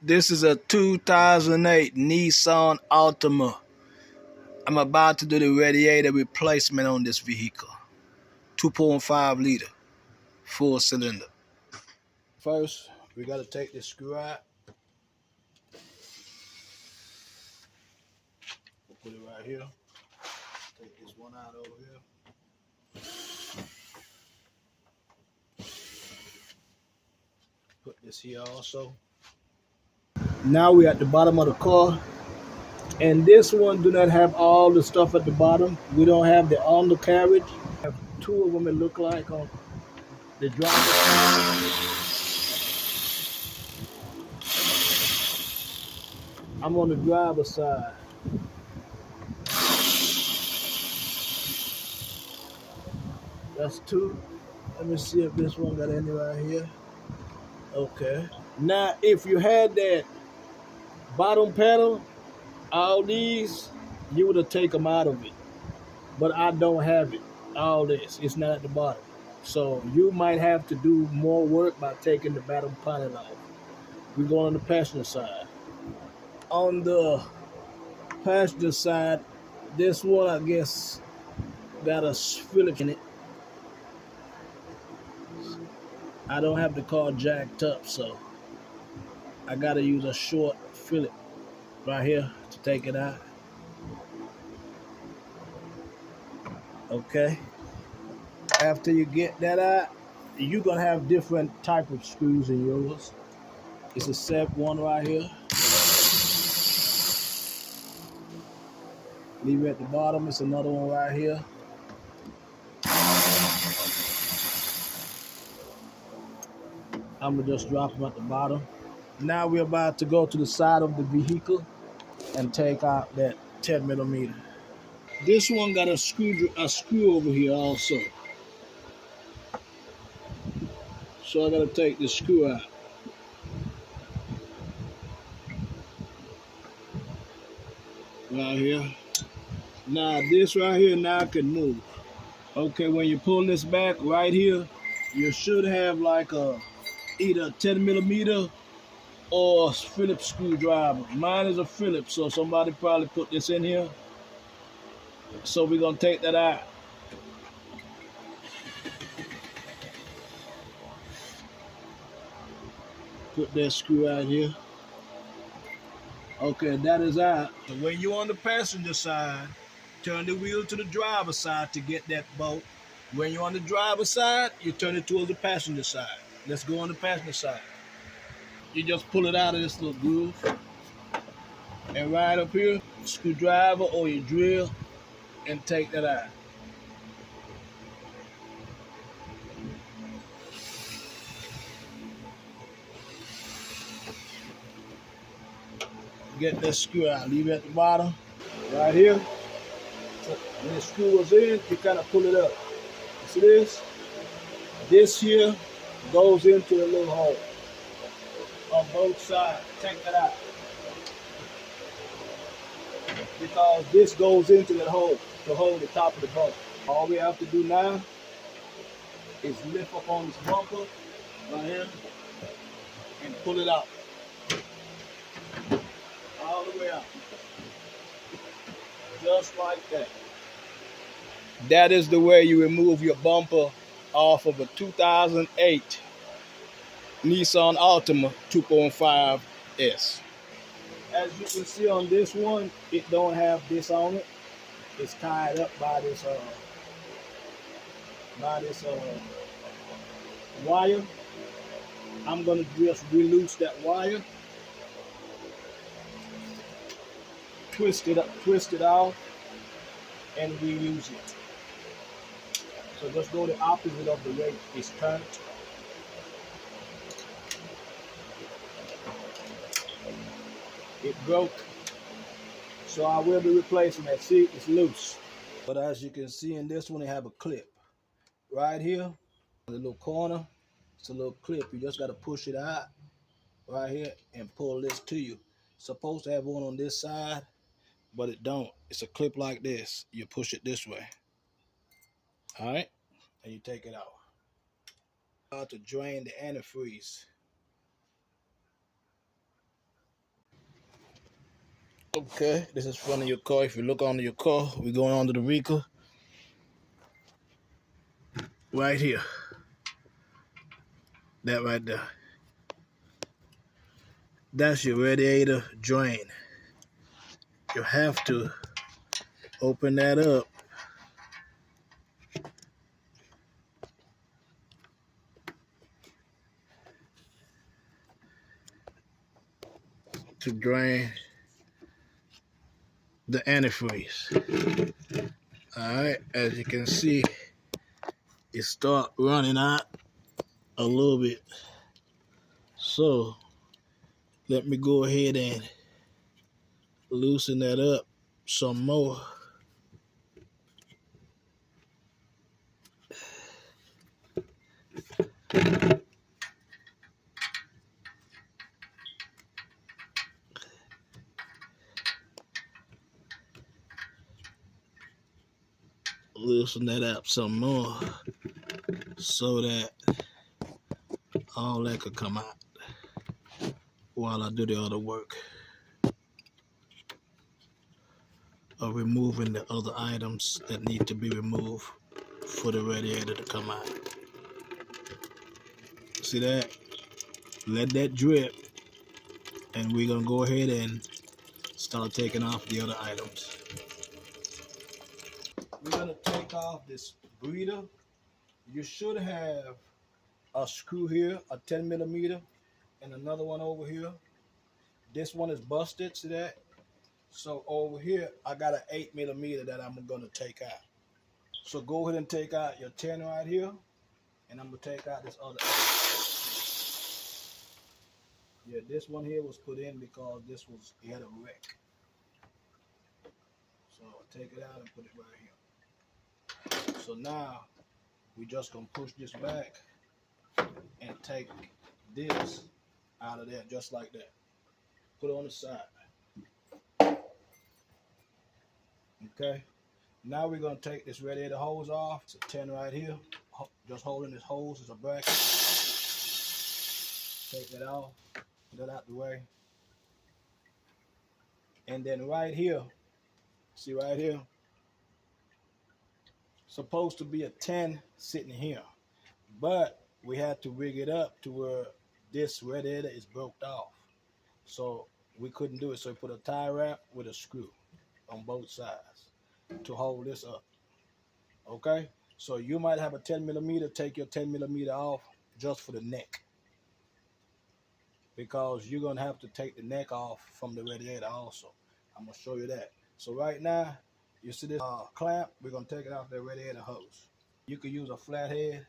This is a 2008 Nissan Altima. I'm about to do the radiator replacement on this vehicle. 2.5 liter, full cylinder. First, we gotta take this screw out. We'll put it right here. Take this one out over here. Put this here also. Now we're at the bottom of the car. And this one do not have all the stuff at the bottom. We don't have the undercarriage. We have two of them, it look like, on the driver's side. I'm on the driver's side. That's two. Let me see if this one got any right here. Okay. Now, if you had that bottom panel, all these, you would have taken them out of it. But I don't have it. All this, it's not at the bottom. So you might have to do more work by taking the bottom panel off. We're going on the passenger side. On the passenger side, this one, I guess, got a Phillips in it. I don't have the car jacked up, so I gotta use a short Phillips right here to take it out. Okay. After you get that out, you're gonna have different type of screws in yours. It's a set one right here. Leave it at the bottom. It's another one right here. I'm gonna just drop them at the bottom. Now we're about to go to the side of the vehicle and take out that 10 millimeter. This one got a screw over here also. So I gotta take the screw out. Right here. Now this right here now can move. Okay, when you pull this back right here, you should have like a either 10 millimeter or a Phillips screwdriver. Mine is a Phillips, so somebody probably put this in here. So we're gonna take that out. Put that screw out here. Okay, that is out. When you're on the passenger side, turn the wheel to the driver's side to get that bolt. When you're on the driver's side, you turn it towards the passenger side. Let's go on the passenger side. You just pull it out of this little groove. And right up here, screwdriver or your drill, and take that out. Get that screw out. Leave it at the bottom, right here. So when the screw was in, you kind of pull it up. See this? This here goes into a little hole on both sides. Take that out. Because this goes into the hole to hold the top of the boat. All we have to do now is lift up on this bumper right here and pull it out. All the way out. Just like that. That is the way you remove your bumper off of a 2008 Nissan Altima 2.5S. As you can see on this one, it don't have this on it. It's tied up by this wire. I'm gonna just release that wire, twist it off, and reuse it. So just go the opposite of the way it's turned. It broke, so I will be replacing that. See, it's loose. But as you can see in this one, they have a clip right here, the little corner. It's a little clip. You just got to push it out right here and pull this to you. It's supposed to have one on this side, but it don't. It's a clip like this. You push it this way. All right, and you take it out. How to drain the antifreeze. Okay, this is front of your car. If you look under your car, we're going under the vehicle. Right here. That right there. That's your radiator drain. You have to open that up to drain the antifreeze. Alright, as you can see, it start running out a little bit. So let me go ahead and loosen that up some more. Loosen that up some more so that all that could come out while I do the other work of removing the other items that need to be removed for the radiator to come out. See that? Let that drip, and we're gonna go ahead and start taking off the other items. We're gonna take off this breather. You should have a screw here, a 10 millimeter, and another one over here. This one is busted, see that? So over here, I got an 8 millimeter that I'm gonna take out. So go ahead and take out your 10 right here, and I'm gonna take out this other 8. Yeah, this one here was put in because it had a wreck. So I'll take it out and put it right here. So now we just gonna push this back and take this out of there just like that. Put it on the side. Okay. Now we're gonna take this radiator hose off. It's a 10 right here. Just holding this hose as a bracket. Take that off. Put that out the way. And then right here, see right here, supposed to be a 10 sitting here, but we had to rig it up to where this radiator is broke off, so we couldn't do it. So we put a tie wrap with a screw on both sides to hold this up. Okay, so you might have a 10 millimeter. Take your 10 millimeter off just for the neck, because you're gonna have to take the neck off from the radiator also. I'm gonna show you that. So right now, you see this clamp, we're gonna take it off the radiator hose. You could use a flathead,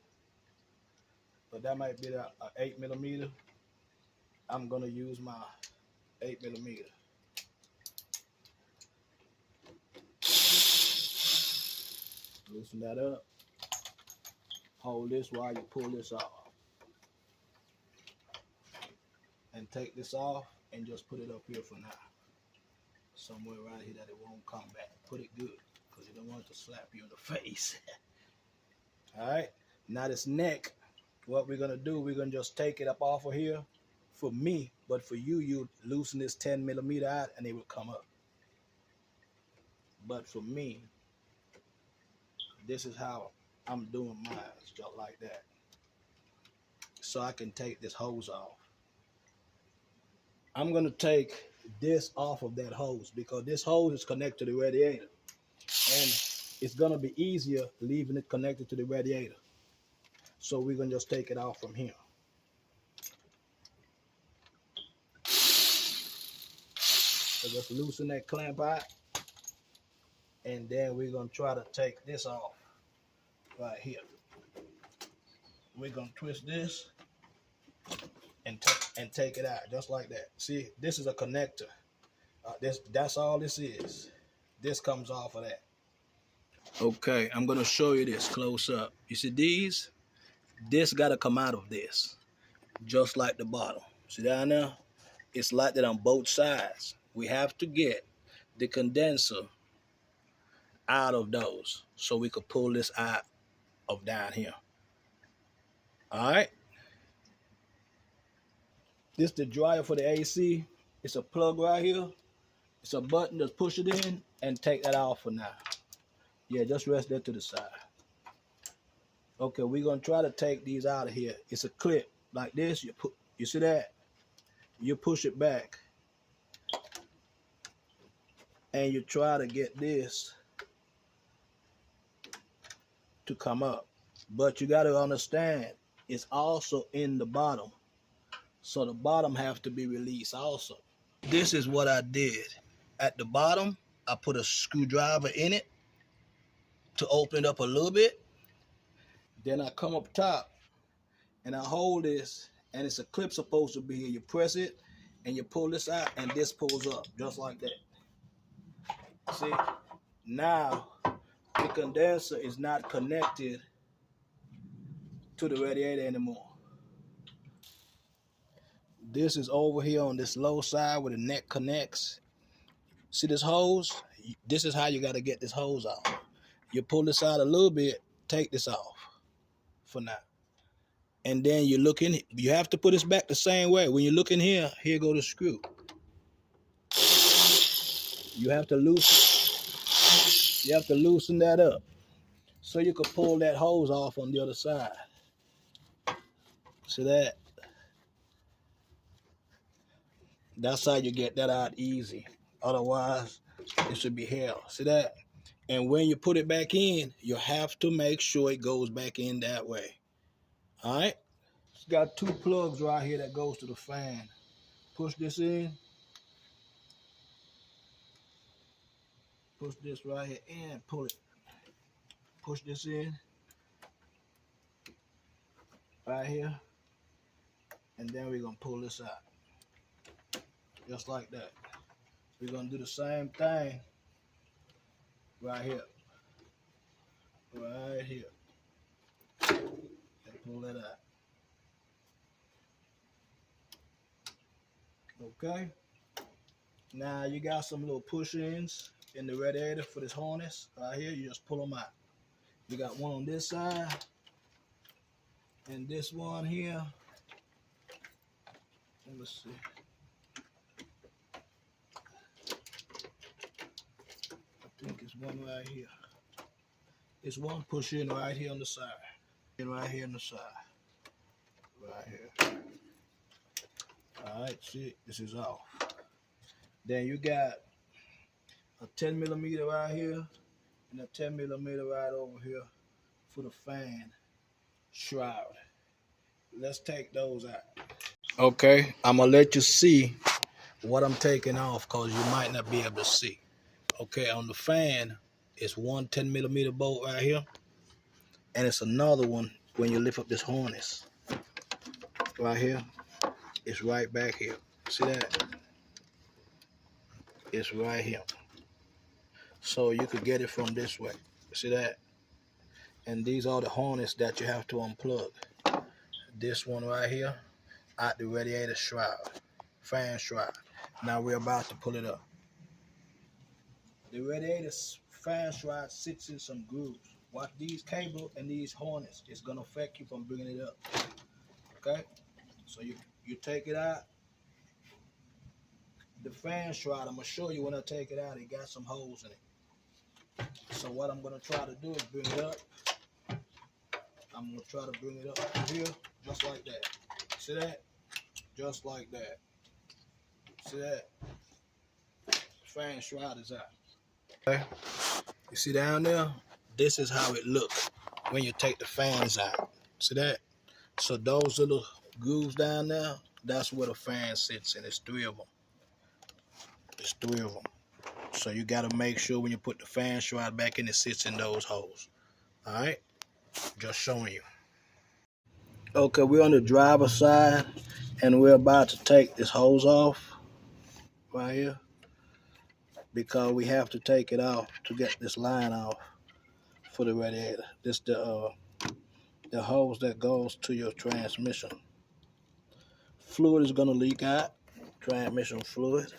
but that might be a 8 millimeter. I'm gonna use my 8 millimeter. Loosen that up. Hold this while you pull this off. And take this off and just put it up here for now. Somewhere right here that it won't come back. Put it good, because you don't want it to slap you in the face. Alright, now this neck, what we're gonna do, we're gonna just take it up off of here for me, but for you, you loosen this 10 millimeter out and it will come up. But for me, this is how I'm doing mine, just like that. So I can take this hose off. I'm gonna take this off of that hose because this hose is connected to the radiator, and it's gonna be easier leaving it connected to the radiator. So we're gonna just take it off from here. So just loosen that clamp out, and then we're gonna try to take this off right here. We're gonna twist this and take it out just like that. See, this is a connector. That's all this is. This comes off of that. Okay, I'm gonna show you this close up. You see these? This gotta come out of this, just like the bottom. See down there? It's like that on both sides. We have to get the condenser out of those so we could pull this out of down here. All right. This is the dryer for the AC. It's a plug right here. It's a button, just push it in and take that off for now. Yeah, just rest that to the side. Okay, we're gonna try to take these out of here. It's a clip like this. You see that? You push it back and you try to get this to come up. But you got to understand, it's also in the bottom. So the bottom have to be released also. This is what I did. At the bottom, I put a screwdriver in it to open it up a little bit. Then I come up top and I hold this, and it's a clip supposed to be here. You press it and you pull this out and this pulls up just like that. See, now the condenser is not connected to the radiator anymore. This is over here on this low side where the neck connects. See this hose? This is how you got to get this hose out. You pull this out a little bit, take this off for now. And then you look in, you have to put this back the same way. When you look in here, here go the screw. You have to loosen that up so you can pull that hose off on the other side. See that? That's how you get that out easy. Otherwise, it should be hell. See that? And when you put it back in, you have to make sure it goes back in that way. All right? It's got two plugs right here that goes to the fan. Push this in. Push this right here in. Pull it. Push this in. Right here. And then we're going to pull this out. Just like that. We're going to do the same thing right here. Right here. And pull it out. Okay. Now you got some little push-ins in the radiator for this harness. Right here, you just pull them out. You got one on this side. And this one here. Let me see. I think it's one right here. It's one push in right here on the side. And right here on the side. Right here. Alright, see, this is off. Then you got a 10 millimeter right here and a 10 millimeter right over here for the fan shroud. Let's take those out. Okay, I'm gonna let you see what I'm taking off because you might not be able to see. Okay, on the fan, it's one 10 millimeter bolt right here, and it's another one when you lift up this harness. Right here, it's right back here. See that? It's right here. So you could get it from this way. See that? And these are the harness that you have to unplug. This one right here, out the radiator shroud, fan shroud. Now we're about to pull it up. The radiator fan shroud sits in some grooves. Watch these cable and these harness. It's gonna affect you from bringing it up. Okay? So you take it out. The fan shroud, I'm gonna show you when I take it out, it got some holes in it. So what I'm gonna try to do is bring it up. I'm gonna try to bring it up to here, just like that. See that? Just like that. See that? Fan shroud is out. Okay. You see down there? This is how it looks when you take the fans out. See that? So those little grooves down there, that's where the fan sits in. It's three of them. It's three of them. So you got to make sure when you put the fan shroud back in, it sits in those holes. All right? Just showing you. Okay, we're on the driver's side, and we're about to take this hose off right here because we have to take it off to get this line off for the radiator. This the hose that goes to your transmission. Fluid is gonna leak out, transmission fluid.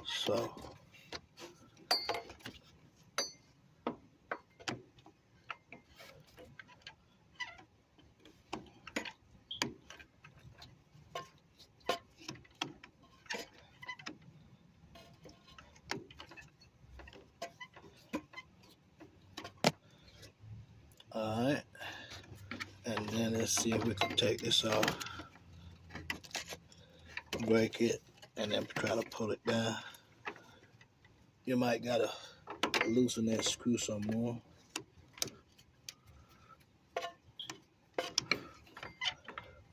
So Let's see if we can take this off, break it, and then try to pull it down. You might gotta loosen that screw some more.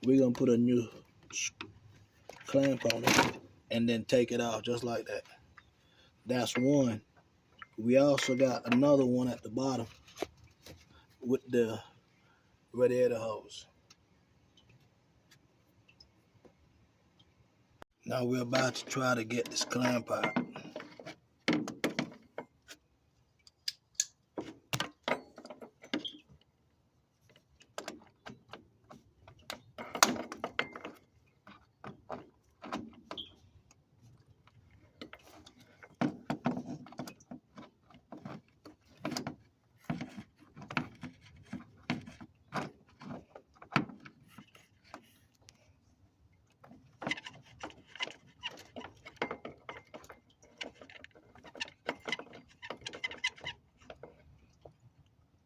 We're gonna put a new clamp on it and then take it off just like that. That's one. We also got another one at the bottom with the radiator hose. Now we're about to try to get this clamp out.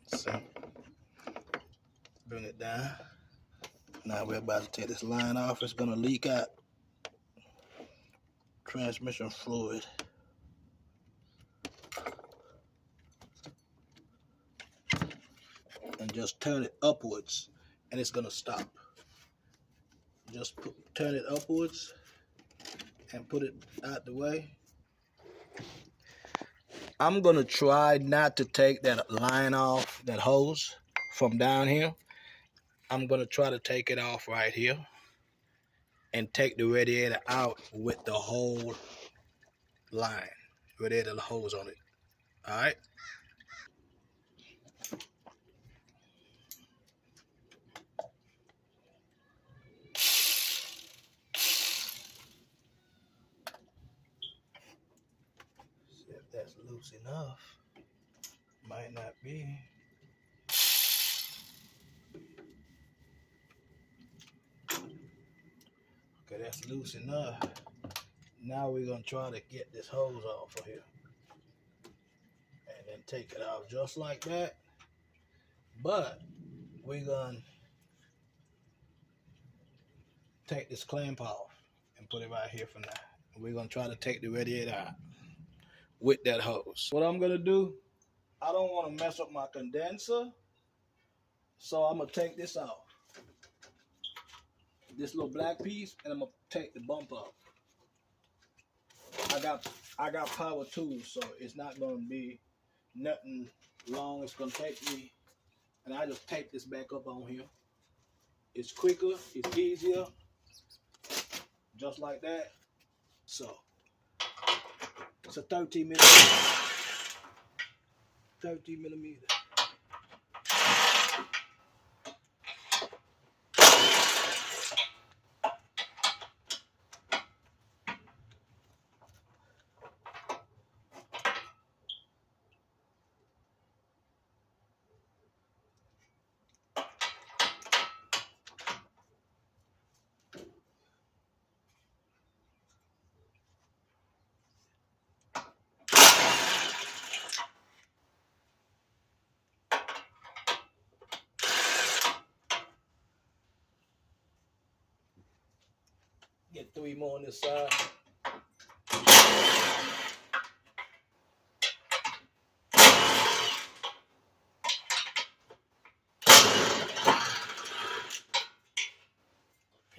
So, bring it down. Now we're about to take this line off. It's gonna leak out transmission fluid. And just turn it upwards and it's gonna stop. Just turn it upwards and put it out the way. I'm gonna try not to take that line off, that hose from down here. I'm gonna try to take it off right here and take the radiator out with the whole line, radiator hose on it. All right. See if that's loose enough. Might not be. Okay, that's loose enough. Now we're gonna try to get this hose off of here. And then take it off just like that. But we're gonna take this clamp off and put it right here for now. We're gonna try to take the radiator out with that hose. What I'm gonna do, I don't wanna mess up my condenser, so I'm gonna take this off. This little black piece, and I'm gonna take the bump off. I got power tools, so it's not gonna be nothing long. It's gonna take me, and I just tape this back up on here. It's quicker, it's easier, just like that. So it's a 13 millimeter. 13 millimeter. Get 3 more on this side.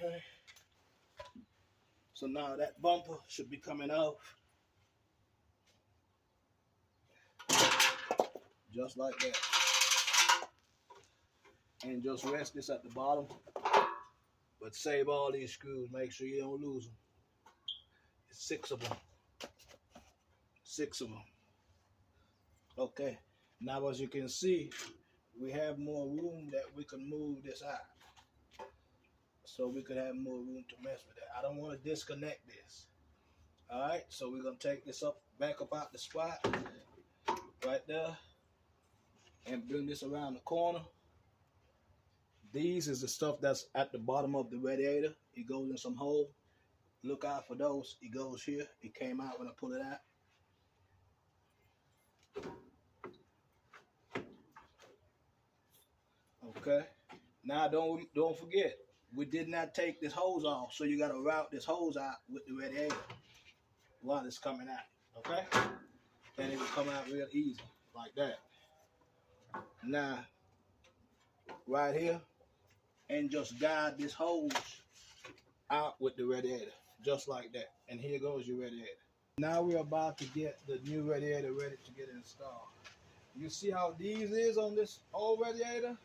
Okay. So now that bumper should be coming off. Just like that. And just rest this at the bottom. But save all these screws. Make sure you don't lose them. It's 6 of them. 6 of them. Okay. Now as you can see, we have more room that we can move this out. So we could have more room to mess with that. I don't want to disconnect this. Alright, so we're going to take this back up out the spot. Right there. And bring this around the corner. These is the stuff that's at the bottom of the radiator. It goes in some hole. Look out for those. It goes here. It came out when I pulled it out. Okay. Now don't forget, we did not take this hose off, so you gotta route this hose out with the radiator while it's coming out. Okay? And it will come out real easy, like that. Now, right here, and just guide this hose out with the radiator, just like that. And here goes your radiator. Now we're about to get the new radiator ready to get installed. You see how these is on this old radiator?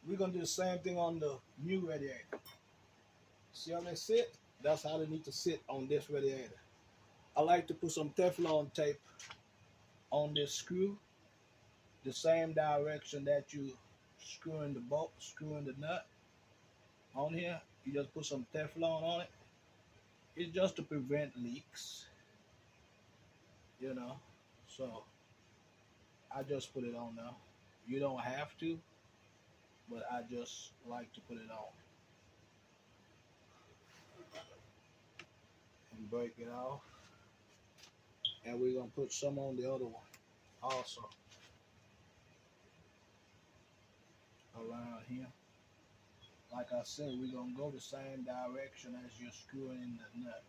We're gonna do the same thing on the new radiator. See how they sit? That's how they need to sit on this radiator. I like to put some Teflon tape on this screw, the same direction that you screwing the bolt, screwing the nut on here. You just put some Teflon on it. It's just to prevent leaks, you know. So I just put it on now. You don't have to, but I just like to put it on and break it off. And we're gonna put some on the other one also around here. Like I said, we're gonna go the same direction as you're screwing in the nut.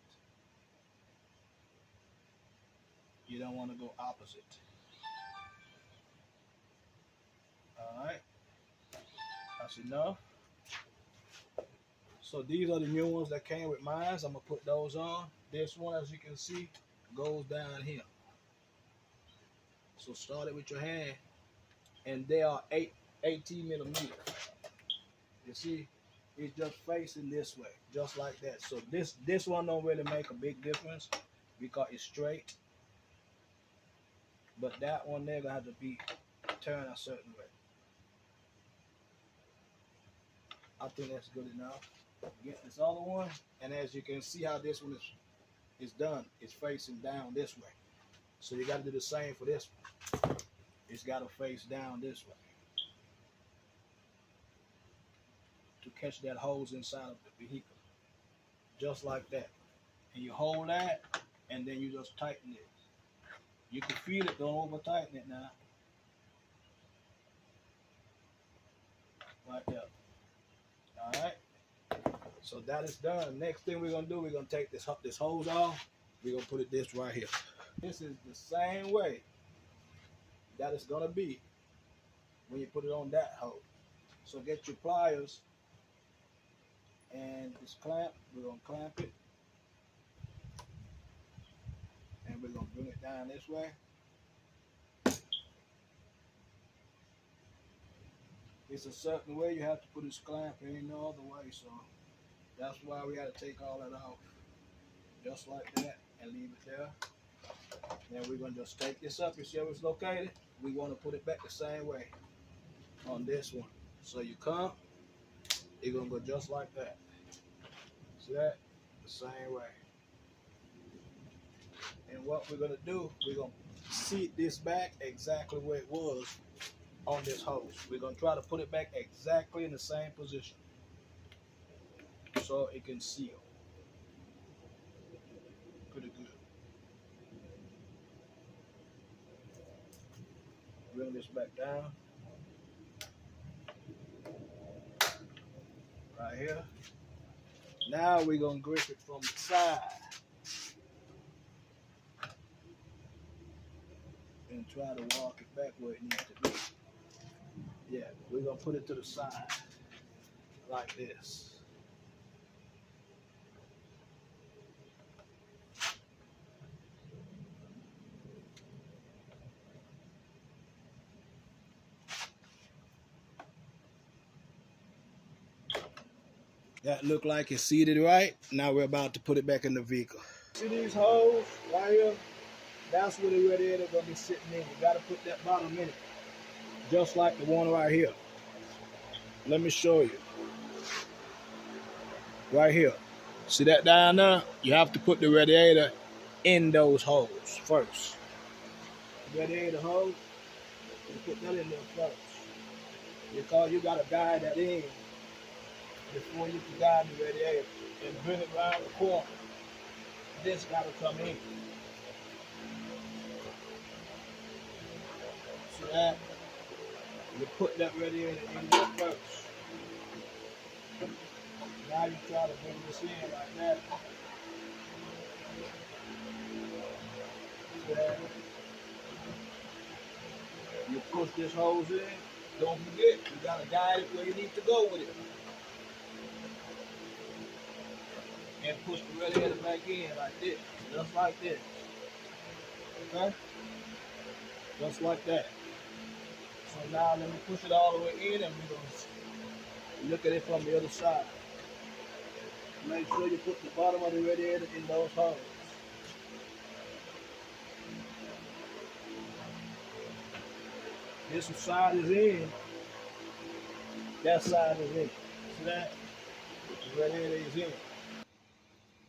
You don't want to go opposite. Alright, that's enough. So these are the new ones that came with mine. I'm gonna put those on. This one, as you can see, goes down here. So start it with your hand, and they are 18 millimeters. You see, it's just facing this way, just like that. So this one don't really make a big difference because it's straight. But that one there gonna have to be turned a certain way. I think that's good enough. Get this other one, and as you can see how this one is done, it's facing down this way. So you got to do the same for this one. It's got to face down this way to catch that hose inside of the vehicle, just like that. And you hold that, and then you just tighten it. You can feel it, don't over tighten it now. Like that. All right. So that is done. Next thing we're gonna do, we're gonna take this hose off. We're gonna put it this right here. This is the same way that it's gonna be when you put it on that hose. So get your pliers and this clamp. We're gonna clamp it, and we're gonna bring it down this way. It's a certain way you have to put this clamp. There ain't no other way. So that's why we had to take all that off, just like that, and leave it there. Then we're gonna just take this up. You see how it's located? We want to put it back the same way on this one. So you come, you're gonna go just like that. See that? The same way. And what we're gonna do, we're gonna seat this back exactly where it was on this hose. We're gonna try to put it back exactly in the same position so it can seal pretty good. Bring this back down right here. Now we're gonna grip it from the side and try to walk it back where it needs to be. Yeah, we're gonna put it to the side like this. That look like it's seated right. Now we're about to put it back in the vehicle. See these holes right here? That's where the radiator gonna be sitting in. You gotta put that bottom in it, just like the one right here. Let me show you. Right here. See that down there? You have to put the radiator in those holes first. Radiator hose, you put that in there first, because you gotta guide that in before you can guide the radiator and bring it around the corner. This gotta come in. See that? You put that radiator in there first. Now you try to bring this in like that. So you push this hose in. Don't forget, you gotta guide it where you need to go with it. And push the radiator back in like this. Just like this. Okay? Just like that. So now let me push it all the way in and we're gonna look at it from the other side. Make sure you put the bottom of the radiator in those holes. This side is in, that side is in. See that? The radiator is in.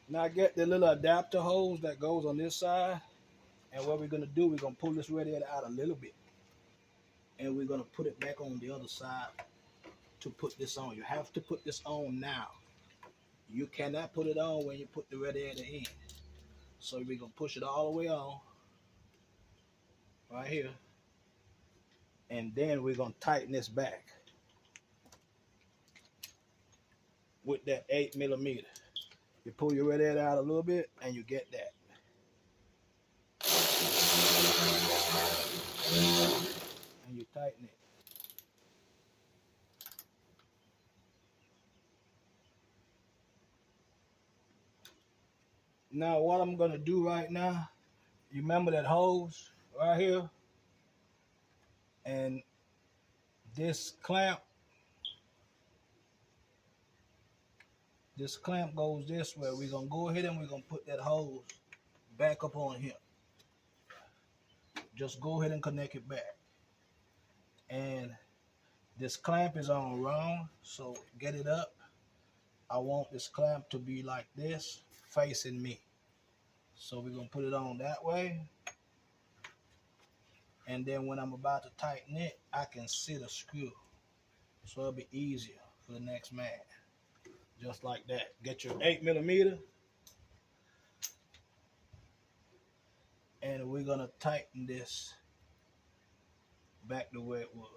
Now get the little adapter hose that goes on this side, and what we're gonna do, we're gonna pull this radiator out a little bit, and we're gonna put it back on the other side to put this on. You have to put this on now. You cannot put it on when you put the radiator in. So we're gonna push it all the way on, right here, and then we're gonna tighten this back with that 8mm. You pull your radiator out a little bit, and you get that. And you tighten it. Now what I'm gonna do right now, you remember that hose right here? And this clamp goes this way. We're gonna go ahead and we're gonna put that hose back up on here. Just go ahead and connect it back. And this clamp is on wrong, so get it up. I want this clamp to be like this, facing me. So we're gonna put it on that way. And then when I'm about to tighten it, I can see the screw. So it'll be easier for the next man. Just like that. Get your 8mm. And we're gonna tighten this back the way it was.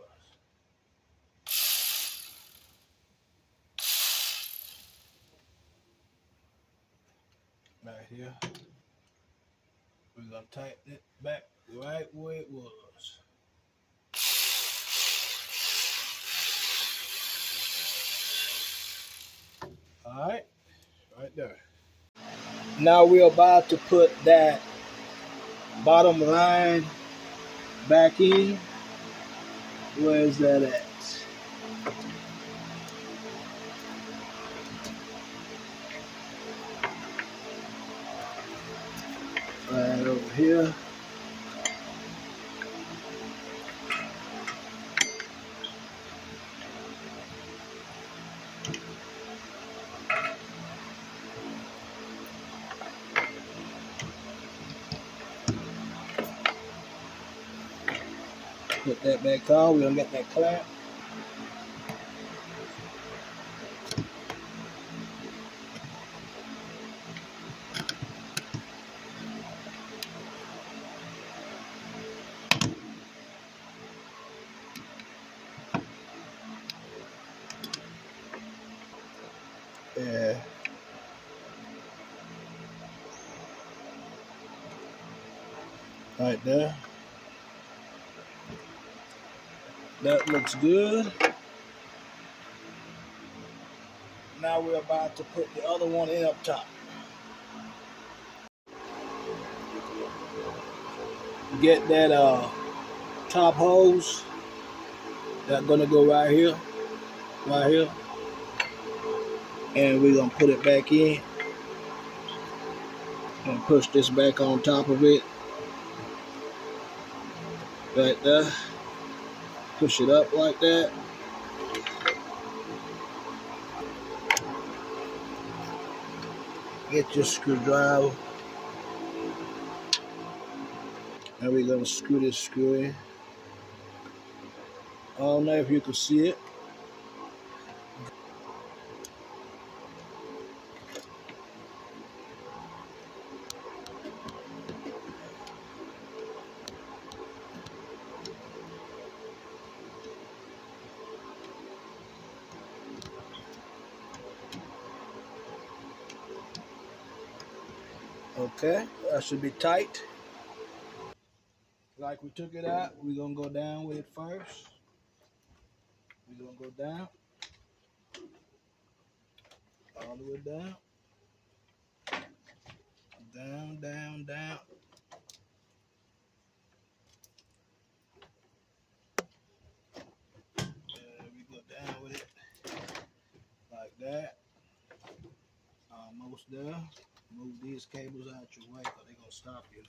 Right here. We're gonna tighten it back right where it was. All right, right there. Now we're about to put that bottom line back in. Where is that at? Right over here. Put that back on. We're gonna get that clamp. Yeah. Right there. That looks good. Now we're about to put the other one in up top. Get that top hose. That's gonna go right here. And we're gonna put it back in and push this back on top of it. Right there. Push it up like that. Get your screwdriver. And we're gonna screw this screw in. I don't know if you can see it. Okay, that should be tight. Like we took it out, we're gonna go down with it first. We're gonna go down, all the way down, down, down, down. And we go down with it like that. Almost there. Move these cables out your way because they're gonna stop you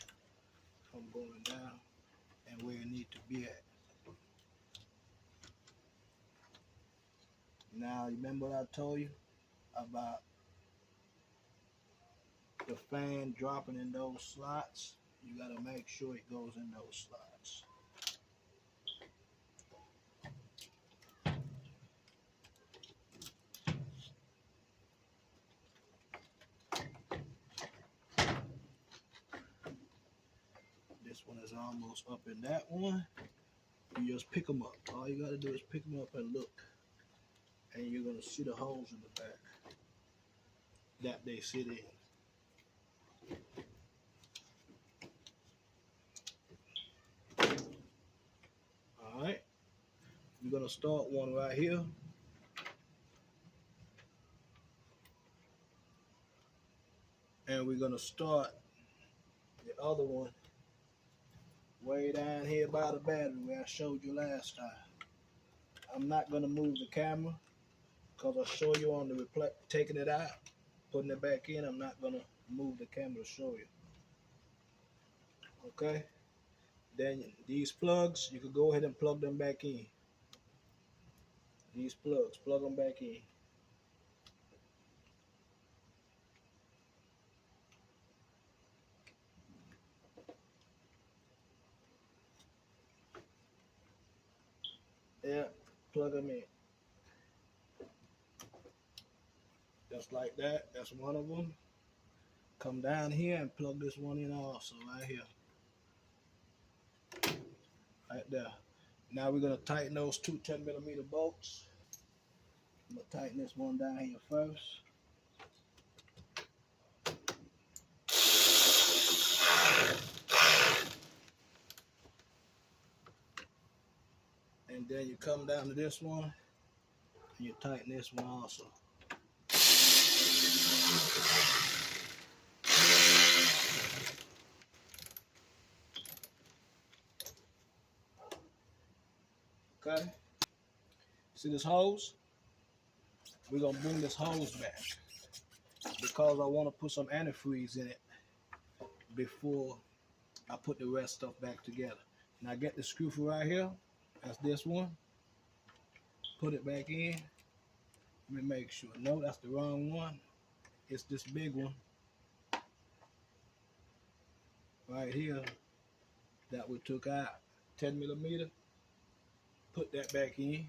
from going down and where you need to be at. Now, remember what I told you about the fan dropping in those slots? You got to make sure it goes in those slots. This one is almost up in that one. You just pick them up. All you got to do is pick them up and look. And you're going to see the holes in the back that they sit in. All right. We're going to start one right here. And we're going to start the other one way down here by the battery where I showed you last time. I'm not going to move the camera because I'll show you on the taking it out, putting it back in. I'm not going to move the camera to show you. Okay? Then these plugs, you can go ahead and plug them back in. These plugs, plug them back in. Yeah, plug them in. Just like that. That's one of them. Come down here and plug this one in also, right here. Right there. Now we're going to tighten those two 10mm bolts. I'm going to tighten this one down here first. And then you come down to this one and you tighten this one also. Okay? See this hose? We're going to bring this hose back because I want to put some antifreeze in it before I put the rest stuff back together. Now get the screw for right here. That's this one. Put it back in. Let me make sure. No, that's the wrong one. It's this big one right here that we took out. 10mm. Put that back in.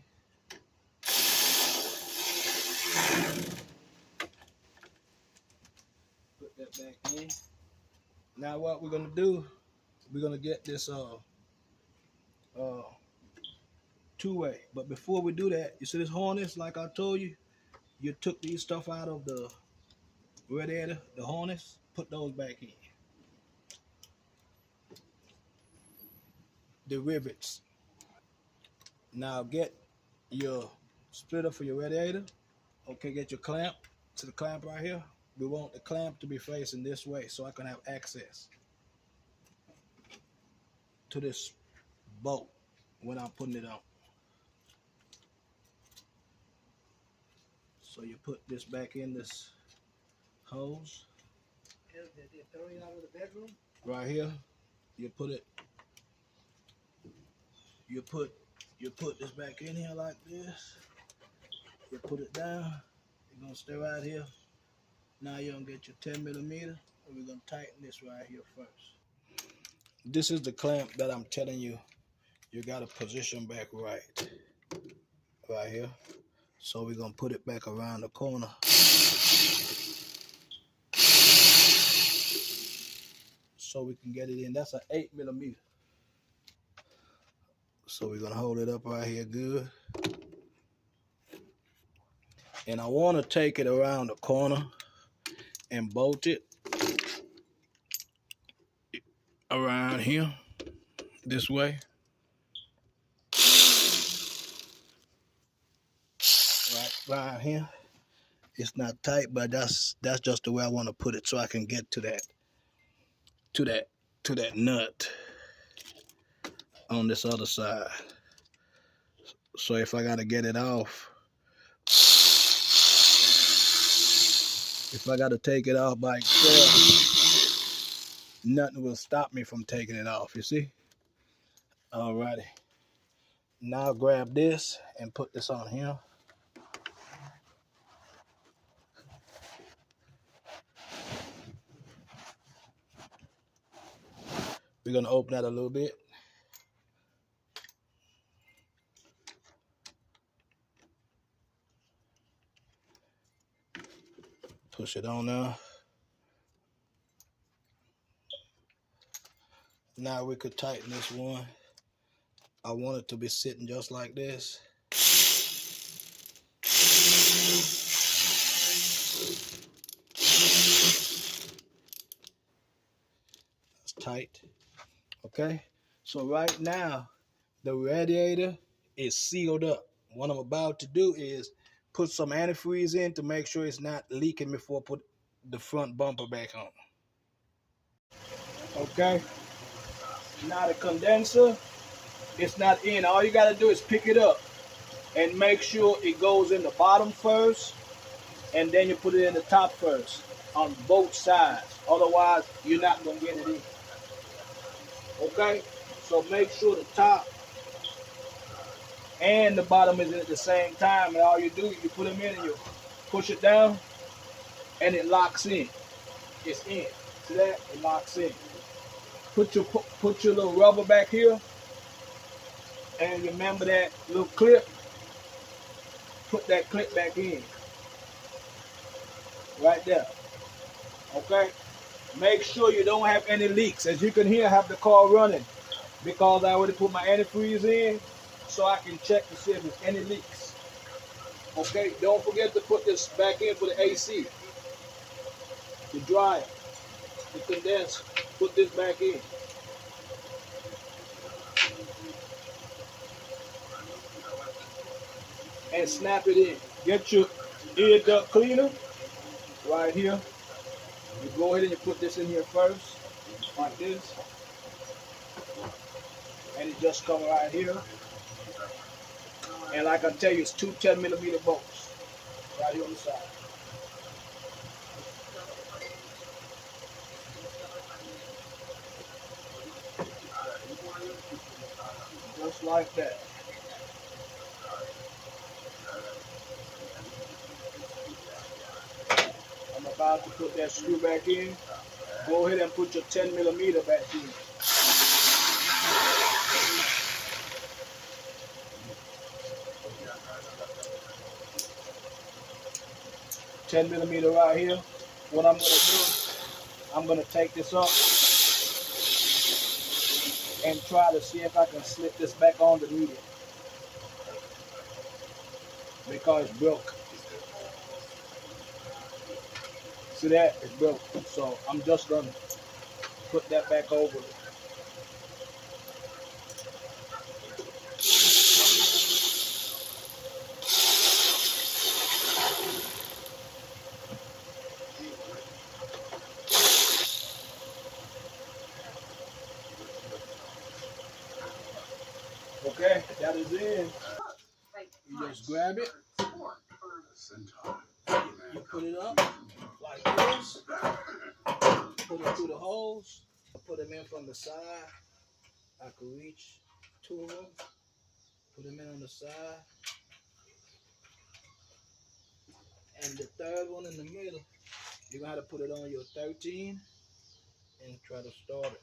Put that back in. Now what we're gonna do, we're gonna get this two-way. But before we do that, you see this harness, like I told you, you took these stuff out of the radiator, the harness, put those back in. The rivets. Now get your splitter for your radiator. Okay, get your clamp. To the clamp right here. We want the clamp to be facing this way so I can have access to this bolt when I'm putting it on. So you put this back in this hose. Right here. You put it. You put this back in here like this. You put it down. You're gonna stay right here. Now you're gonna get your 10mm, and we're gonna tighten this right here first. This is the clamp that I'm telling you. You gotta position back right here. So we're gonna put it back around the corner. So we can get it in. That's an 8mm. So we're gonna hold it up right here good. And I wanna take it around the corner and bolt it. around here this way. Right around here. It's not tight, but that's just the way I want to put it so I can get to that nut on this other side. So if I gotta get it off, if I gotta take it off by itself, nothing will stop me from taking it off, you see? Alrighty. Now grab this and put this on here. We're gonna open that a little bit. Push it on now. Now we could tighten this one. I want it to be sitting just like this. It's tight. Okay, so right now the radiator is sealed up. What I'm about to do is put some antifreeze in to make sure it's not leaking before I put the front bumper back on. Okay, now the condenser, it's not in. All you got to do is pick it up and make sure it goes in the bottom first, and then you put it in the top first on both sides. Otherwise, you're not going to get it in. Okay, so make sure the top and the bottom is in at the same time, and all you do, you put them in and you push it down, and it locks in. It's in. See that? It locks in. Put your little rubber back here, and remember that little clip. Put that clip back in. Right there. Okay? Make sure you don't have any leaks. As you can hear, I have the car running because I already put my antifreeze in, so I can check to see if there's any leaks. Okay? Don't forget to put this back in for the AC, the dryer, the condenser. Put this back in. And snap it in. Get your ear duct cleaner right here. You go ahead and you put this in here first, like this. And it just comes right here. And like I tell you, it's two 10mm bolts right here on the side. Just like that. I'm about to put that screw back in. Go ahead and put your 10mm back in. 10mm right here. What I'm going to do, I'm going to take this up and try to see if I can slip this back on the medium, because it's broke. See that? It's broke. So I'm just going to put that back over it. Okay, that is in. You just grab it. You put it up like this. Put it through the holes. Put them in from the side. I can reach two of them. Put them in on the side. And the third one in the middle, you're going to have to put it on your 13 and try to start it.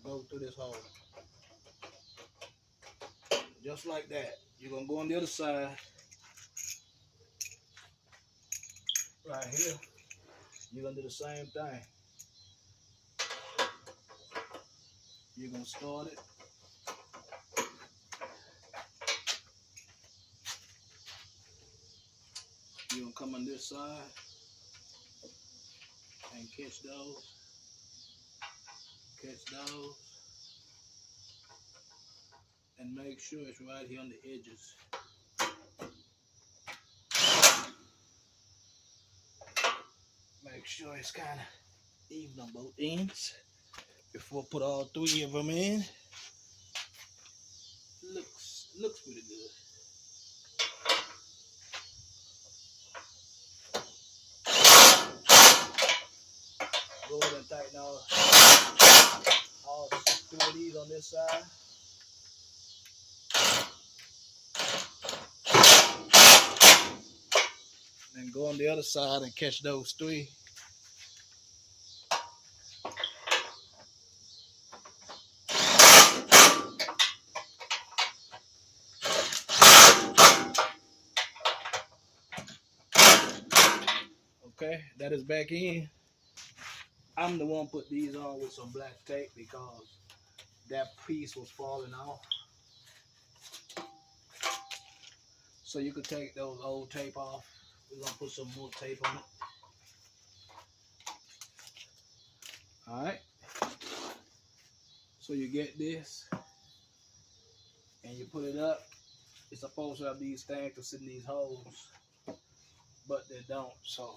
Go through this hole. Just like that. You're going to go on the other side. Right here. You're going to do the same thing. You're going to start it. You're going to come on this side and and catch those, and make sure it's right here on the edges. Make sure it's kind of even on both ends before I put all 3 of them in. Looks pretty good. Go ahead and tighten all 3 of these on this side. And go on the other side and catch those 3. Okay, that is back in. I'm the one put these on with some black tape because that piece was falling off. So you could take those old tape off. We're gonna put some more tape on it. Alright. So you get this and you put it up. It's supposed to have these things to sit in these holes, but they don't. So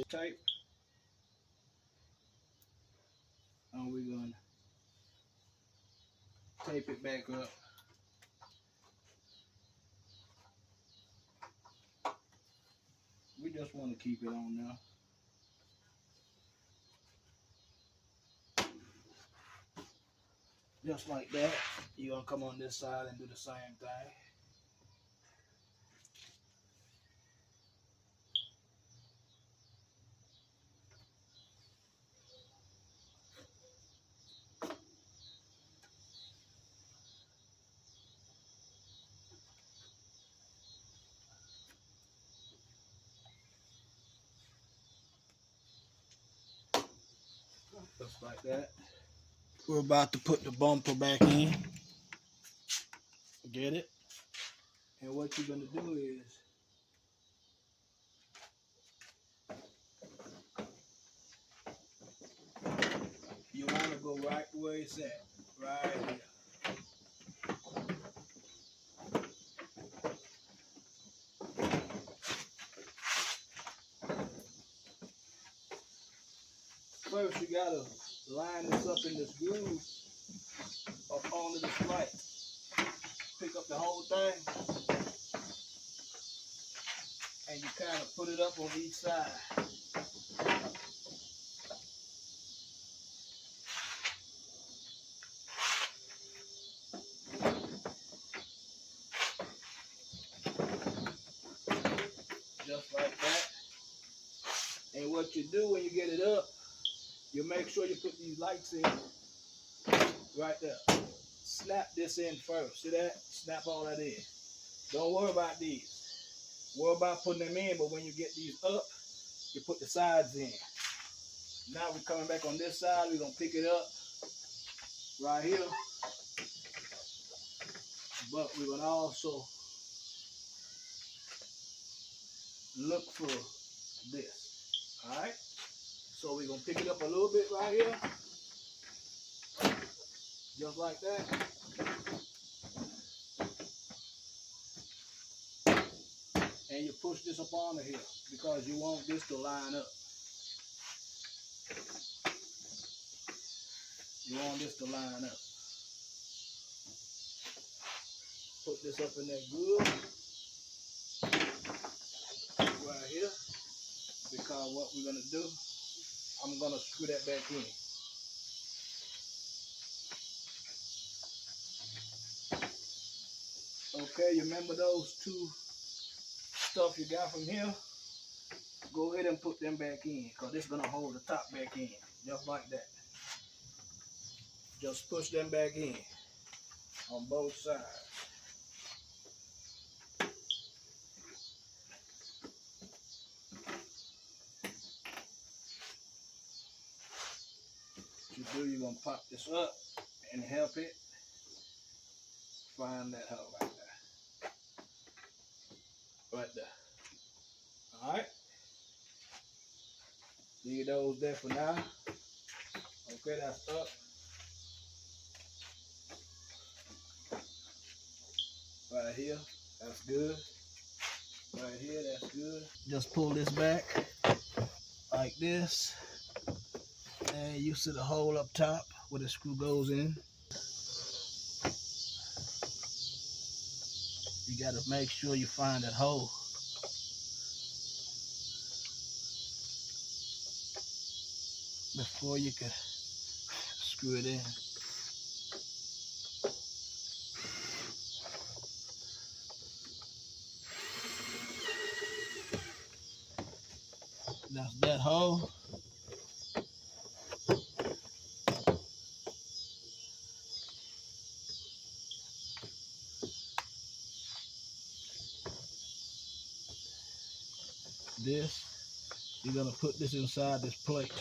tape, and we're gonna tape it back up. We just want to keep it on now. Just like that. You're gonna come on this side and do the same thing. Just like that. We're about to put the bumper back in. Get it? And what you're gonna do is you wanna go right where it's at. Right here. First you gotta line this up in this groove up onto the flight. Pick up the whole thing and you kind of put it up on each side. Just like that. And what you do when you get it up, you make sure you put these lights in right there. Snap this in first. See that? Snap all that in. Don't worry about these. Worry about putting them in, but when you get these up, you put the sides in. Now we're coming back on this side. We're going to pick it up right here. But we're going to also look for this. Alright? So we're going to pick it up a little bit right here. Just like that. And you push this up onto here because you want this to line up. You want this to line up. Put this up in that groove right here, because what we're gonna do, I'm gonna screw that back in. Okay, you remember those 2 stuff you got from here? Go ahead and put them back in, because it's gonna hold the top back in, just like that. Just push them back in on both sides. What you do, you're gonna pop this up and help it find that hole right there. right there. All right. Leave those there for now. Okay, that's up. Right here, that's good. Right here, that's good. Just pull this back like this, and you see the hole up top where the screw goes in. You got to make sure you find that hole. Before you can screw it in. That's that hole. This, you're gonna put this inside this plate.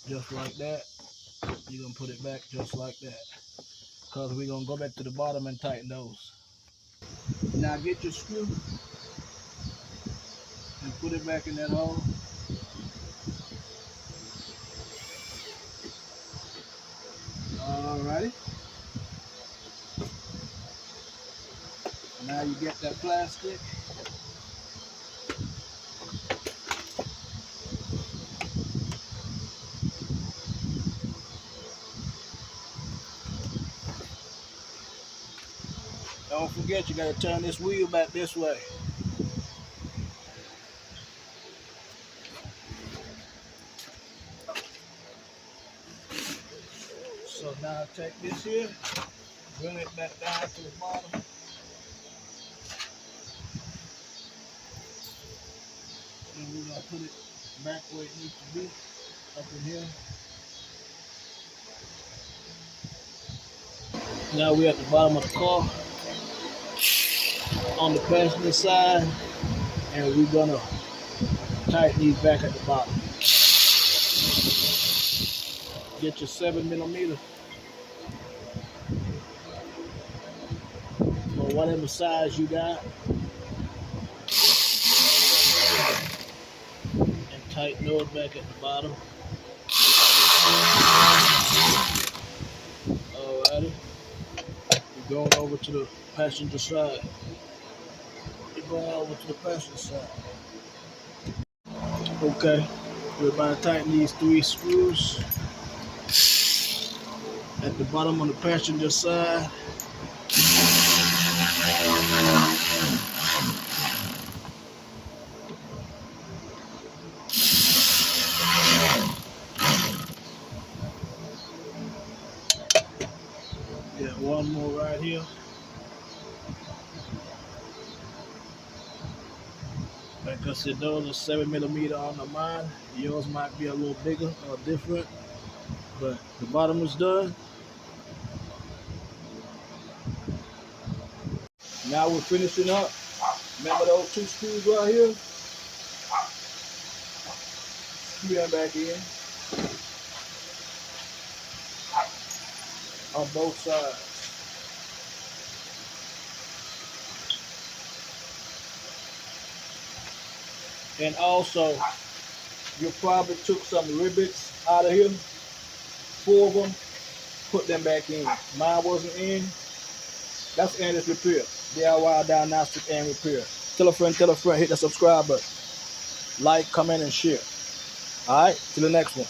Just like that. You're gonna put it back just like that. Because we're gonna go back to the bottom and tighten those. Now get your screw and put it back in that hole. Alrighty. Now you get that plastic. Don't forget, you gotta turn this wheel back this way. So now take this here, bring it back down to the bottom. And we're gonna put it back where it needs to be, up in here. Now we're at the bottom of the car, on the passenger side, and we're gonna tighten these back at the bottom. Get your 7mm or whatever size you got, and tighten those back at the bottom. Alrighty, we're going over to the passenger side. We're going over to the passenger side. Okay, we're about to tighten these 3 screws at the bottom on the passenger side. Got one more right here. Like I said, those are 7mm on the mine. Yours might be a little bigger or different, but the bottom is done. Now we're finishing up. Remember those 2 screws right here? Screw them back in on both sides. And also, you probably took some rivets out of here, 4 of them, put them back in. Mine wasn't in. That's endless repair. DIY diagnostic and repair. Tell a friend, hit the subscribe button. Like, comment, and share. Alright, till the next one.